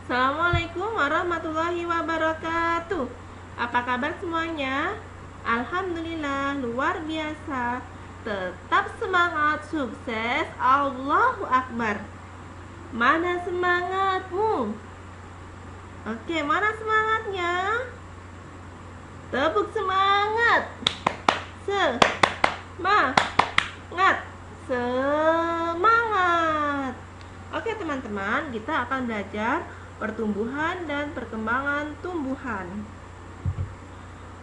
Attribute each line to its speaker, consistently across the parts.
Speaker 1: Assalamualaikum warahmatullahi wabarakatuh. Apa kabar semuanya? Alhamdulillah, luar biasa. Tetap semangat, sukses, Allahu Akbar. Mana semangatmu? Oke, mana semangatnya? Tepuk semangat. Semangat. Semangat. Oke teman-teman, kita akan belajar pertumbuhan dan perkembangan tumbuhan.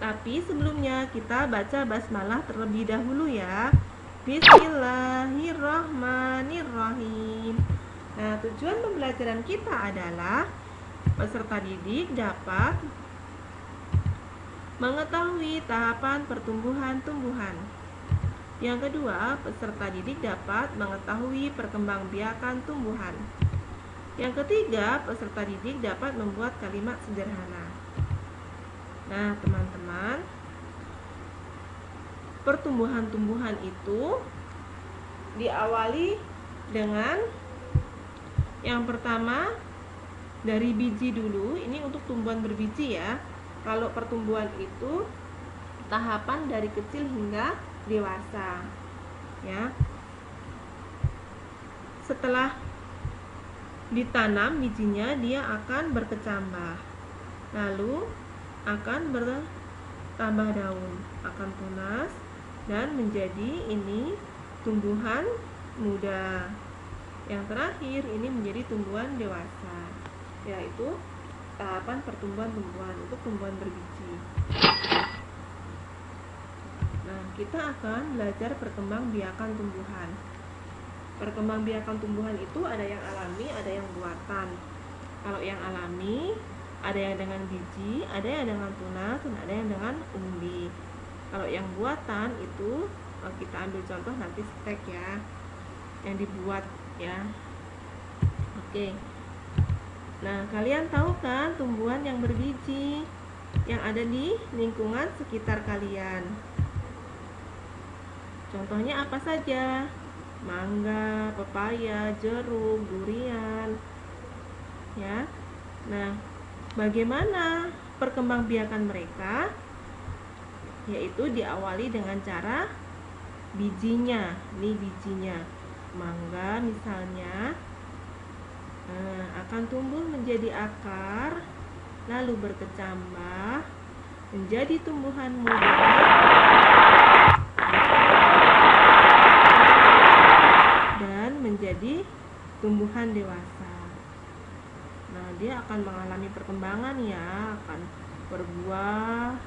Speaker 1: Tapi sebelumnya kita baca basmalah terlebih dahulu ya. Bismillahirrahmanirrahim. Nah, tujuan pembelajaran kita adalah peserta didik dapat mengetahui tahapan pertumbuhan tumbuhan. Yang kedua, peserta didik dapat mengetahui perkembangbiakan tumbuhan. Yang ketiga, peserta didik dapat membuat kalimat sederhana. Nah, teman-teman, pertumbuhan-tumbuhan itu diawali dengan yang pertama dari biji dulu. Ini untuk tumbuhan berbiji ya. Kalau pertumbuhan itu tahapan dari kecil hingga dewasa. Ya. Setelah ditanam bijinya, dia akan berkecambah, lalu akan bertambah daun, akan tunas dan menjadi ini tumbuhan muda. Yang terakhir ini menjadi tumbuhan dewasa, yaitu tahapan pertumbuhan tumbuhan untuk tumbuhan berbiji. Nah, kita akan belajar perkembangbiakan tumbuhan. Perkembangbiakan tumbuhan itu ada yang alami, ada yang buatan. Kalau yang alami, ada yang dengan biji, ada yang dengan tunas, dan ada yang dengan umbi. Kalau yang buatan itu kita ambil contoh nanti stek ya, yang dibuat ya. Oke. Nah, kalian tahu kan tumbuhan yang berbiji yang ada di lingkungan sekitar kalian? Contohnya apa saja? Mangga, pepaya, jeruk, durian. Ya. Nah, bagaimana perkembangbiakan mereka? Yaitu diawali dengan cara bijinya. Ini bijinya. Mangga misalnya akan tumbuh menjadi akar, lalu berkecambah menjadi tumbuhan muda dan menjadi tumbuhan dewasa. Nah, dia akan mengalami perkembangan ya, akan berbuah.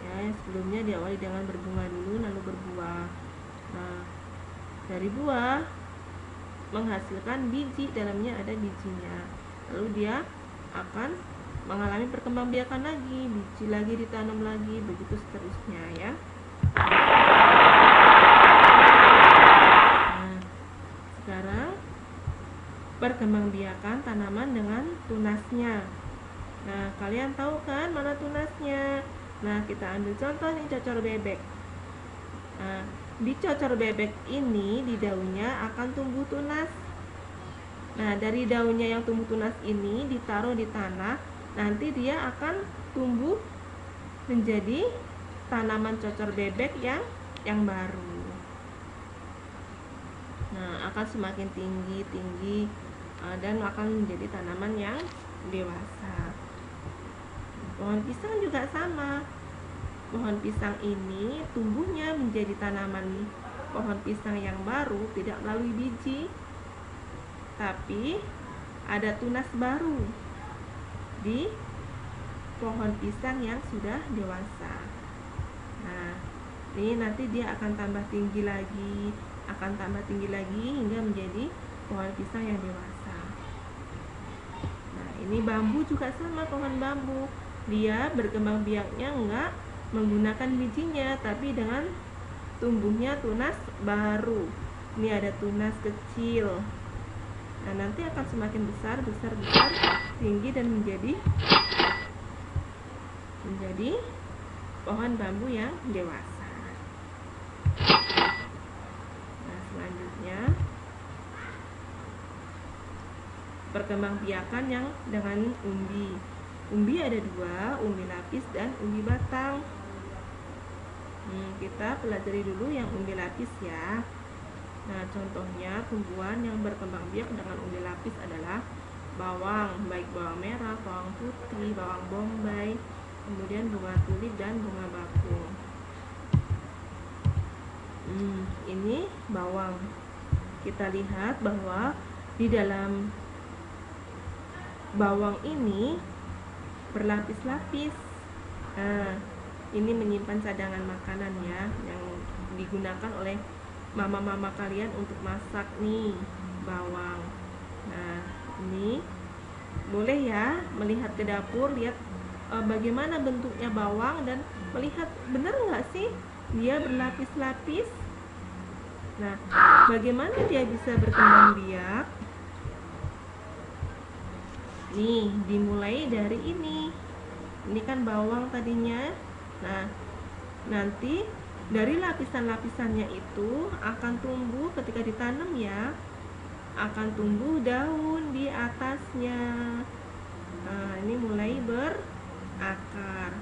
Speaker 1: Ya, sebelumnya diawali dengan berbunga dulu, lalu berbuah. Nah, dari buah menghasilkan biji, dalamnya ada bijinya. Lalu dia akan mengalami perkembangbiakan lagi, biji lagi ditanam lagi, begitu seterusnya ya. Nah, sekarang perkembangbiakan tanaman dengan tunasnya. Nah, kalian tahu kan mana tunasnya? Nah, kita ambil contoh nih, cocor bebek. Nah, di cocor bebek ini, di daunnya akan tumbuh tunas. Nah, dari daunnya yang tumbuh tunas ini ditaruh di tanah, nanti dia akan tumbuh menjadi tanaman cocor bebek yang baru. Nah, akan semakin tinggi dan akan menjadi tanaman yang dewasa. Pohon pisang juga sama. Pohon pisang ini tumbuhnya menjadi tanaman pohon pisang yang baru, tidak melalui biji, tapi ada tunas baru di pohon pisang yang sudah dewasa. Nah, ini nanti dia akan tambah tinggi lagi, hingga menjadi pohon pisang yang dewasa. Nah, ini bambu juga sama, pohon bambu. Dia berkembang biaknya enggak menggunakan bijinya, tapi dengan tumbuhnya tunas baru. Ini ada tunas kecil. Nah, nanti akan semakin besar, tinggi dan menjadi pohon bambu yang dewasa. Nah, selanjutnya perkembangbiakan yang dengan umbi. Umbi ada dua, umbi lapis dan umbi batang. Kita pelajari dulu yang umbi lapis ya. Nah, contohnya tumbuhan yang berkembang biak dengan umbi lapis adalah bawang, baik bawang merah, bawang putih, bawang bombay, kemudian bunga tulip dan bunga bakung. Ini bawang. Kita lihat bahwa di dalam bawang ini berlapis-lapis. Ini menyimpan cadangan makanan ya, yang digunakan oleh mama-mama kalian untuk masak nih bawang. Nah, ini boleh ya melihat ke dapur, lihat bagaimana bentuknya bawang dan melihat benar nggak sih dia berlapis-lapis. Nah, bagaimana dia bisa berkembang biak? Nih, dimulai dari ini. Ini kan bawang tadinya. Nah, nanti dari lapisan-lapisannya itu akan tumbuh ketika ditanam ya. Akan tumbuh daun di atasnya. Nah, ini mulai berakar.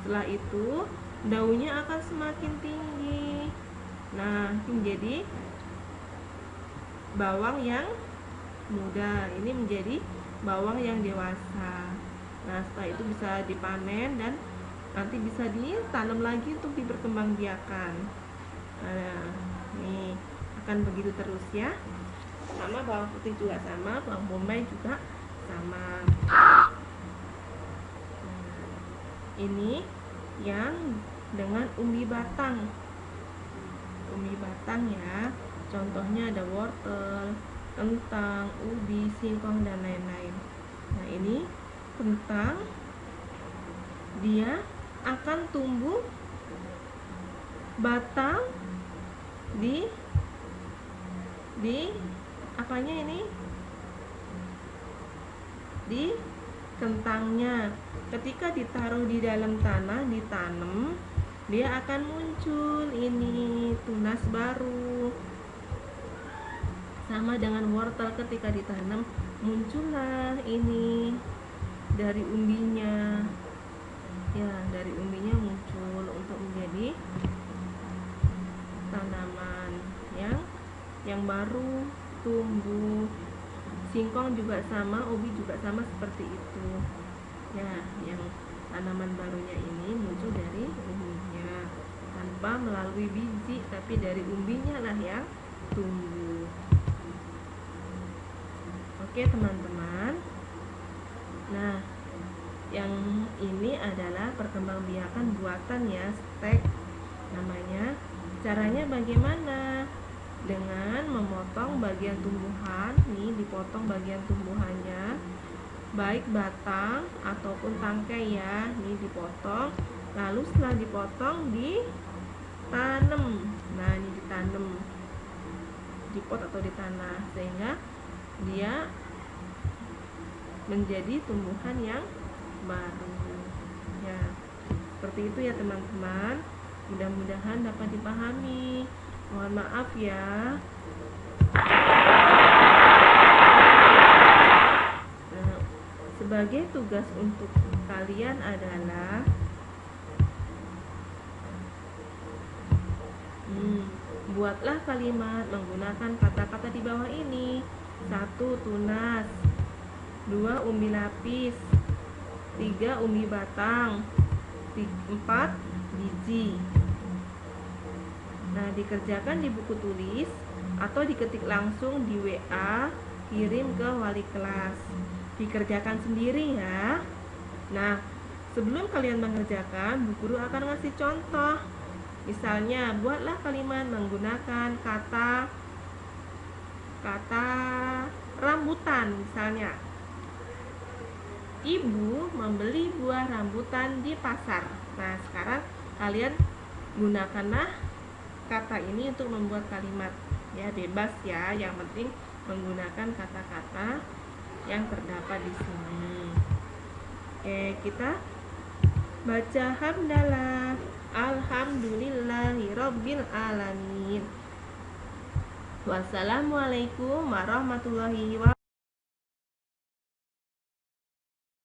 Speaker 1: Setelah itu daunnya akan semakin tinggi. Nah, menjadi bawang yang muda. Ini menjadi bawang yang dewasa. Nah, setelah itu bisa dipanen dan nanti bisa ditanam lagi untuk diperkembangbiakan. Nah, nih akan begitu terus ya. Sama bawang putih juga sama, bawang bombay juga sama. Ini yang dengan umbi batang. Umbi batang ya. Contohnya ada wortel, kentang, ubi, singkong dan lain-lain. Nah, ini kentang dia akan tumbuh batang di apanya ini? Di kentangnya. Ketika ditaruh di dalam tanah, ditanam, dia akan muncul ini tunas baru. Sama dengan wortel, ketika ditanam muncullah ini dari umbinya. Ya, dari umbinya muncul untuk menjadi tanaman yang baru tumbuh. Singkong juga sama, ubi juga sama seperti itu. Ya, yang tanaman barunya ini muncul dari umbinya tanpa melalui biji, tapi dari umbinya lah yang tumbuh. Oke, teman-teman. Nah, yang ini adalah perkembangbiakan buatan ya, stek namanya. Caranya bagaimana? Dengan memotong bagian tumbuhan. Nih, dipotong bagian tumbuhannya, baik batang ataupun tangkai ya. Nih dipotong. Lalu setelah dipotong ditanam. Nah, ini ditanam di pot atau di tanah sehingga dia menjadi tumbuhan yang baru ya. Seperti itu ya teman-teman, mudah-mudahan dapat dipahami. Mohon maaf ya. Nah, sebagai tugas untuk kalian adalah buatlah kalimat menggunakan kata-kata di bawah ini. 1. Tunas. 2. Umbi lapis. 3. Umbi batang. 4. Biji. Nah, dikerjakan di buku tulis atau diketik langsung di WA, kirim ke wali kelas. Dikerjakan sendiri ya. Nah, sebelum kalian mengerjakan, Bu Guru akan ngasih contoh. Misalnya, buatlah kalimat menggunakan kata rambutan. Misalnya, Ibu membeli buah rambutan di pasar. Nah, sekarang kalian gunakanlah kata ini untuk membuat kalimat. Ya, bebas ya, yang penting menggunakan kata-kata yang terdapat di sini. Oke, kita baca hamdalah. Alhamdulillahirabbil alamin. Wassalamualaikum warahmatullahi wabarakatuh.